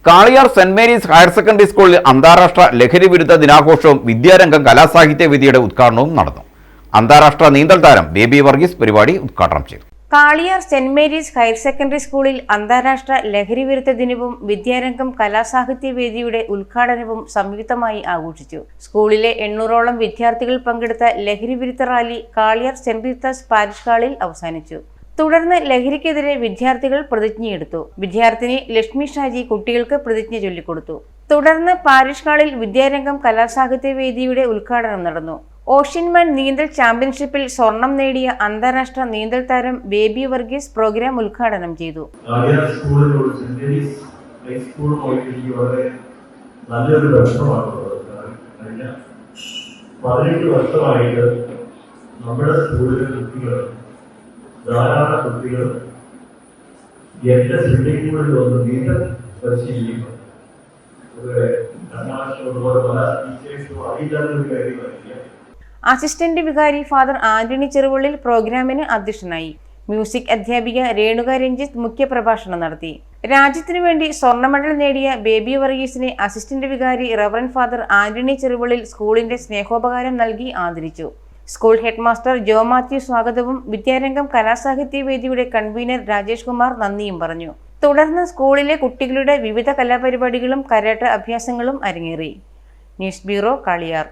Kaliyar saint Mary's higher secondary സ്കൂളിൽ അന്താരാഷ്ട്ര ലഹരി വിരുദ്ധ ദിനാഘോഷവും വിദ്യാരംഗം കലാസാഹിത്യ വേദിയുടെ ഉദ്ഘാടനവും നടന്നു. അന്താരാഷ്ട്ര നീന്തൽ താരം ബേബി വർഗീസ് പരിപാടി ഉദ്ഘാടനം ചെയ്തു. Kaliyar saint Mary's higher secondary സ്കൂളിൽ അന്താരാഷ്ട്ര ലഹരി വിരുദ്ധ ദിനവും വിദ്യാരംഗം കലാസാഹിത്യ വേദിയുടെ ഉദ്ഘാടനവും സംയുക്തമായി ആഘോഷിച്ചു. സ്കൂളിലെ 800ഓളം വിദ്യാർത്ഥികൾ പങ്കെടുത്ത ലഹരി വിരുദ്ധ rally Kaliyar saint Rita's parish ഹാളിൽ അവസാനിച്ചു. തുടർന്ന് ലഹരിക്കെതിരെ വിദ്യാർത്ഥികൾ പ്രതിജ്ഞയെടുത്തു. വിദ്യാർത്ഥിനി ലക്ഷ്മി ഷാജി കുട്ടികൾക്ക് പ്രതിജ്ഞ ചൊല്ലിക്കൊടുത്തു. തുടർന്ന് പാരിഷ് ഹാളിൽ വിദ്യാരംഗം കലാസാഹിത്യ വേദിയുടെ ഉദ്ഘാടനം നടന്നു. ഓഷ്യൻമാൻ നീന്തൽ ചാമ്പ്യൻഷിപ്പിൽ സ്വർണം നേടിയ അന്താരാഷ്ട്ര നീന്തൽ താരം ബേബി വർഗീസ് പ്രോഗ്രാം ഉദ്ഘാടനം ചെയ്തു. ധാരാളം കുട്ടികൾ എന്റെ സ്വിമ്മിംഗ് പൂളിൽ വന്ന് നീന്തൽ പരിശീലിക്കുന്നു. അസിസ്റ്റന്റ് വികാരി ഫാദർ ആന്റണി ചെറുവള്ളിൽ പ്രോഗ്രാമിന് അധ്യക്ഷനായി. മ്യൂസിക് അധ്യാപിക രേണുക രഞ്ജിത്ത് മുഖ്യപ്രഭാഷണം നടത്തി. രാജ്യത്തിനു വേണ്ടി സ്വർണ്ണ മെഡൽ നേടിയ ബേബി വർഗീസിനെ അസിസ്റ്റന്റ് വികാരി റവറൻ ഫാദർ ആന്റണി ചെറുവള്ളിൽ സ്കൂളിന്റെ സ്നേഹോപകാരം നൽകി ആദരിച്ചു. സ്കൂൾ ഹെഡ് മാസ്റ്റർ ജോ മാത്യു സ്വാഗതവും വിദ്യാരംഗം കലാസാഹിത്യ വേദിയുടെ കൺവീനർ രാജേഷ് കുമാർ നന്ദിയും പറഞ്ഞു. തുടർന്ന് സ്കൂളിലെ കുട്ടികളുടെ വിവിധ കലാപരിപാടികളും കരാട്ട അഭ്യാസങ്ങളും അരങ്ങേറി. News bureau, Kaliyar.